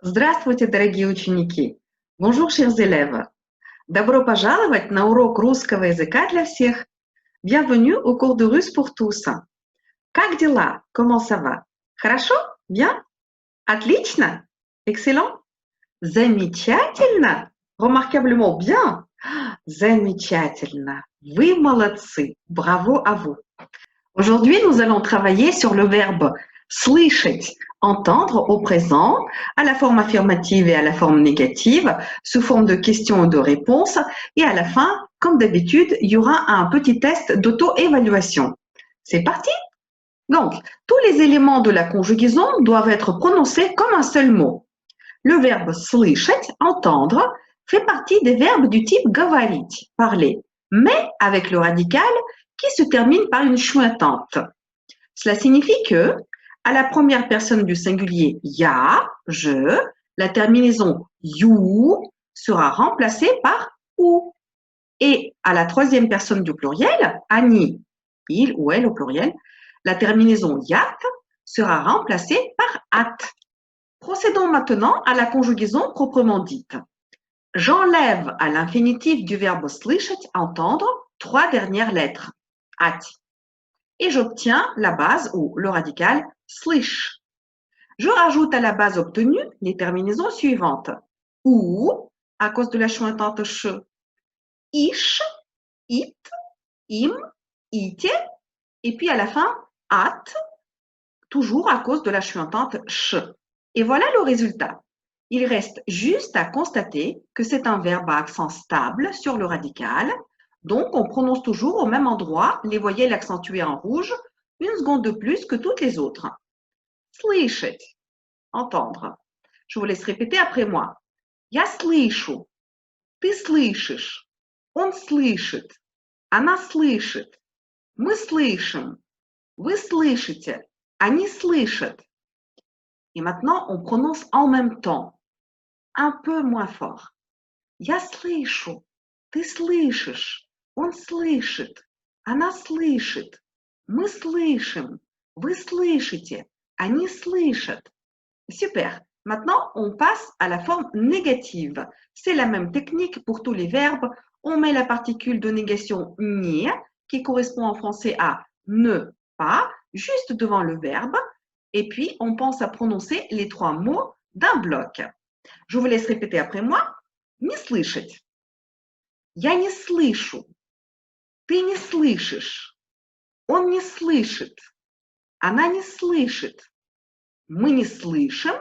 Здравствуйте, дорогие ученики! Bonjour, chers élèves! Добро пожаловать на урок русского языка для всех! Bienvenue au cours de russe pour tous! Как дела? Comment ça va? Хорошо? Bien? Отлично? Excellent? Замечательно? Remarquablement bien? Замечательно! Вы молодцы! Bravo à vous! Aujourd'hui, nous allons travailler sur le verbe слышать, entendre au présent, à la forme affirmative et à la forme négative, sous forme de questions ou de réponses. Et à la fin, comme d'habitude, il y aura un petit test d'auto-évaluation. C'est parti? Donc, tous les éléments de la conjugaison doivent être prononcés comme un seul mot. Le verbe слышать, entendre, fait partie des verbes du type говорить, parler, mais avec le radical qui se termine par une chouintante. Cela signifie que, à la première personne du singulier ya, je, la terminaison you sera remplacée par ou. Et à la troisième personne du pluriel, Annie, il ou elle au pluriel, la terminaison yat sera remplacée par at. Procédons maintenant à la conjugaison proprement dite. J'enlève à l'infinitif du verbe слышать, entendre, 3 dernières lettres, at. Et j'obtiens la base ou le radical слышь. Je rajoute à la base obtenue les terminaisons suivantes. Ou, à cause de la chouintante ch, ish, it, im, ite, et puis à la fin, at, toujours à cause de la chouintante ch. Et voilà le résultat. Il reste juste à constater que c'est un verbe à accent stable sur le radical. Donc, on prononce toujours au même endroit les voyelles accentuées en rouge, une seconde de plus que toutes les autres. Слышать, entendre. Je vous laisse répéter après moi. Я слышу, ты слышишь, он слышит, она слышит, мы слышим, вы слышите, они слышат. Et maintenant, on prononce en même temps, un peu moins fort. Я слышу, ты слышишь, он слышит, она слышит, мы слышим, вы слышите, они слышат. Super. Maintenant, on passe à la forme négative. C'est la même technique pour tous les verbes. On met la particule de négation ni, qui correspond en français à ne pas, juste devant le verbe. Et puis, on pense à prononcer les 3 mots d'un bloc. Je vous laisse répéter après moi. Не слышать. Я не слышу. Ты не слышишь. Он не слышит. Она не слышит. Мы не слышим.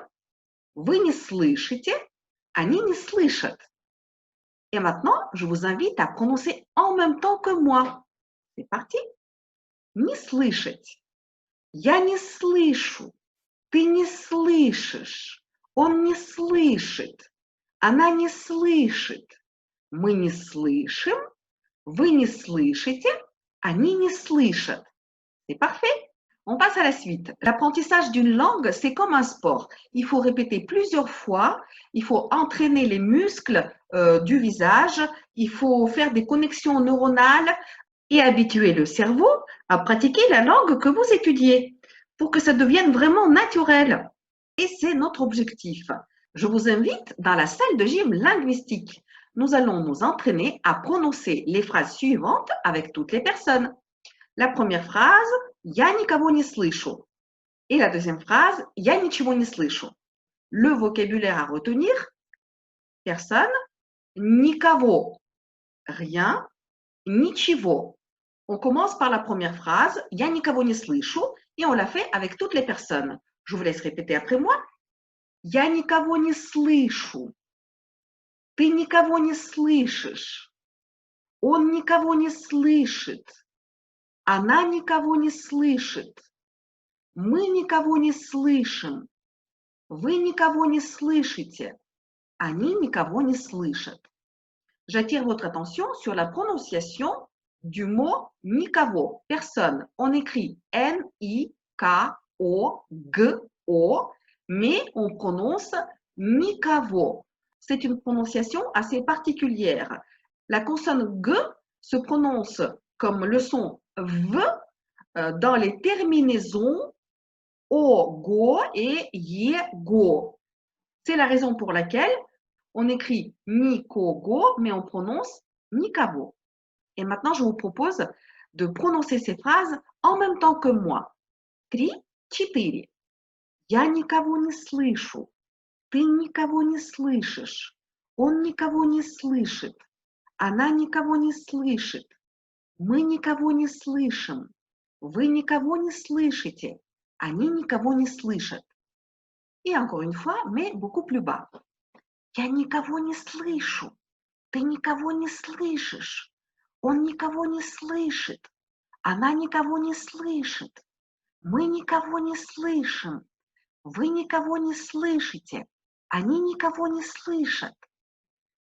Вы не слышите. Они не слышат. Et maintenant, je vous invite à prononcer en même temps que moi. C'est parti. Не слышать. Я не слышу. Ты не слышишь. Он не слышит. Она не слышит. Мы не слышим. Вы не слышите. Они не слышат. C'est parfait. On passe à la suite. L'apprentissage d'une langue, c'est comme un sport. Il faut répéter plusieurs fois, il faut entraîner les muscles du visage, il faut faire des connexions neuronales et habituer le cerveau à pratiquer la langue que vous étudiez pour que ça devienne vraiment naturel. Et c'est notre objectif. Je vous invite dans la salle de gym linguistique. Nous allons nous entraîner à prononcer les phrases suivantes avec toutes les personnes. La première phrase, я никого не слышу. Et la deuxième phrase, я ничего не слышу. Le vocabulaire à retenir, personne, никого, rien, ничего. On commence par la première phrase, я никого не слышу, et on la fait avec toutes les personnes. Je vous laisse répéter après moi. Я никого не слышу. Ты никого не слышишь. Он никого не слышит. Она никого не слышит. Мы никого не слышим. Вы никого не слышите. Они никого не слышат. J'attire votre attention sur la prononciation du mot никого, personne. On écrit N-I-K-O-G-O, mais on prononce никого. C'est une prononciation assez particulière. La consonne G se prononce comme le son V dans les terminaisons O, go et Ye, go. C'est la raison pour laquelle on écrit Nikogo, mais on prononce Nikavo. Et maintenant, je vous propose de prononcer ces phrases en même temps que moi. 3, 4. Я никого не слышу. Ты никого не слышишь. Он никого не слышит. Она никого не слышит. Мы никого не слышим. Вы никого не слышите. Они никого не слышат. Et encore une fois, mais beaucoup plus bas. Я никого не слышу. Ты никого не слышишь. Он никого не слышит. Она никого не слышит. Мы никого не слышим. Вы никого не слышите. Они никого не слышат.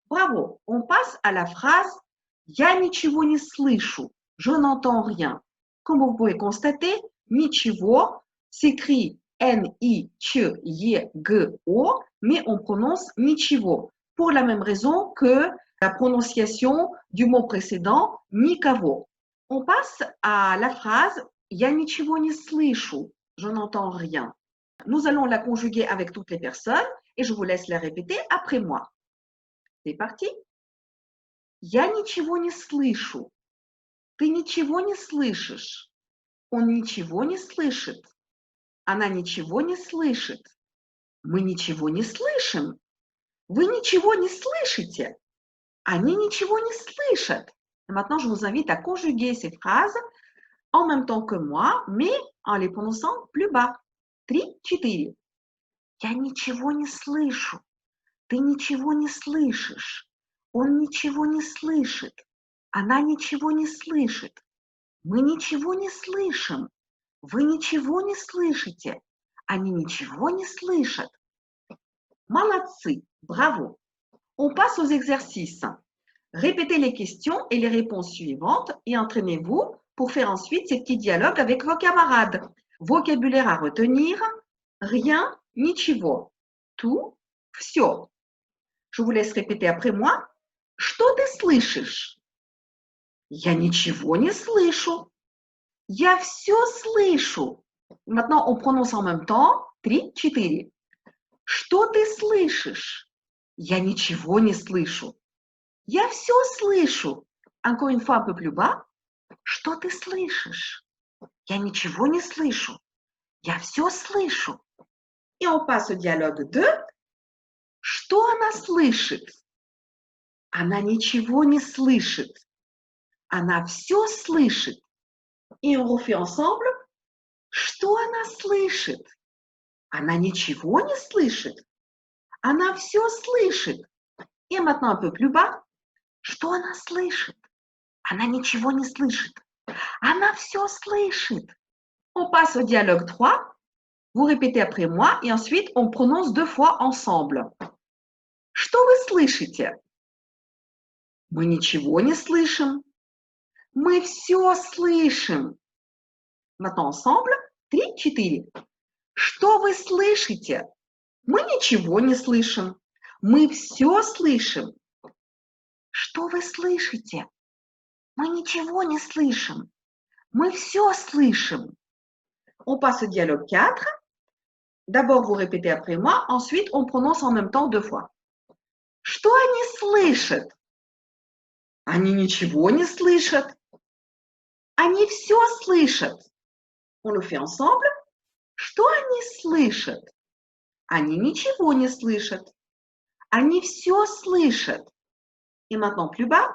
Bravo. On passe à la phrase Я ничего не слышу. Je n'entends rien. Comme vous pouvez constater, ничего s'écrit N-I-C-Y-G-O, mais on prononce ничего, pour la même raison que la prononciation du mot précédent, никого. On passe à la phrase Я ничего не слышу. Je n'entends rien. Nous allons la conjuguer avec toutes les personnes et je vous laisse la répéter après moi. C'est parti. Я ничего не слышу. Ты ничего не слышишь. Он ничего не слышит. Она ничего не слышит. Мы ничего не слышим. Вы ничего не слышите. Они ничего не слышат. Et maintenant, je vous invite à conjuguer ces phrases en même temps que moi, mais en les prononçant plus bas. 3, 4. Я ничего не слышу. Ты ничего не слышишь. Он ничего не слышит. Она ничего не слышит. Мы ничего не слышим. Вы ничего не слышите. Они ничего не слышат. Молодцы, bravo. On passe aux exercices. Répétez les questions et les réponses suivantes et entraînez-vous pour faire ensuite ces petits dialogues avec vos camarades. Vocabulaire à retenir, rien, ничего. Tout, всё. Je vous laisse répéter après moi. Что ты слышишь? Я ничего не слышу. Я все слышу. Maintenant, on prononce en même temps. 3, 4. Что ты слышишь? Я ничего не слышу. Я все слышу. Encore une fois, un peu plus bas. Что ты слышишь? Я ничего не слышу. Я все слышу. Et on passe au dialogue 2. Что она слышит? Она ничего не слышит. Она все слышит. Et on refait ensemble. Что она слышит? Она ничего не слышит. Она все слышит. Et maintenant un peu plus bas. Что она слышит? Она ничего не слышит. Она все слышит. On passe au dialogue 3. Vous répétez après moi et ensuite on prononce 2 fois ensemble. Что вы слышите? Мы ничего не слышим. Мы все слышим. Maintenant ensemble. 3, 4. Что вы слышите? Мы ничего не слышим. Мы все слышим. Что вы слышите? Мы ничего не слышим. Мы все слышим. On passe au dialogue 4. D'abord, vous répétez après moi. Ensuite, on prononce en même temps 2 fois. Что они слышат? Они ничего не слышат. Они все слышат. On le fait ensemble. Что они слышат? Они ничего не слышат. Они все слышат. Et maintenant plus bas.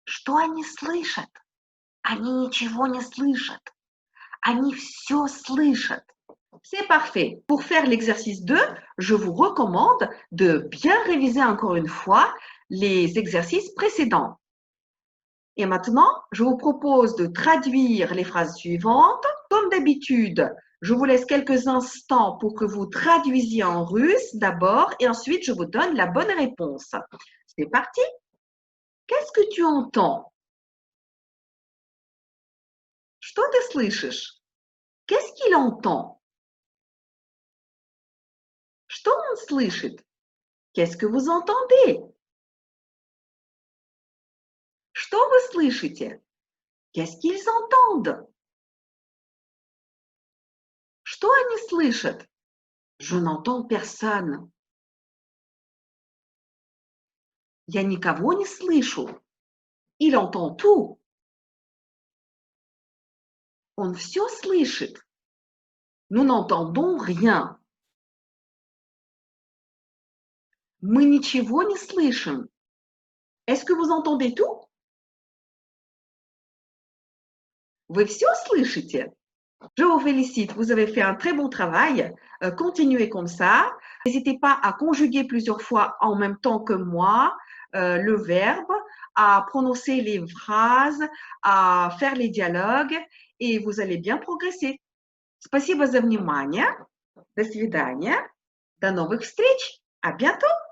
Что они слышат? Они ничего не слышат. Они все слышат. C'est parfait. Pour faire l'exercice 2, je vous recommande de bien réviser encore une fois les exercices précédents. Et maintenant, je vous propose de traduire les phrases suivantes. Comme d'habitude, je vous laisse quelques instants pour que vous traduisiez en russe d'abord et ensuite je vous donne la bonne réponse. C'est parti. Qu'est-ce que tu entends? Что ты слышишь? Qu'est-ce qu'il entend? Что он слышит? Qu'est-ce que vous entendez? Что вы слышите? Qu'est-ce qu'ils entendent? Что они слышат? Je n'entends personne. Я никого не слышу. Il entend tout. Он все слышит. Nous n'entendons rien. Мы ничего не слышим. Est-ce que vous entendez tout? Вы все слышите? Je vous félicite, vous avez fait un très bon travail. Continuez comme ça. N'hésitez pas à conjuguer plusieurs fois en même temps que moi le verbe, à prononcer les phrases, à faire les dialogues et vous allez bien progresser. Спасибо за внимание. До свидания. До новых встреч. À bientôt.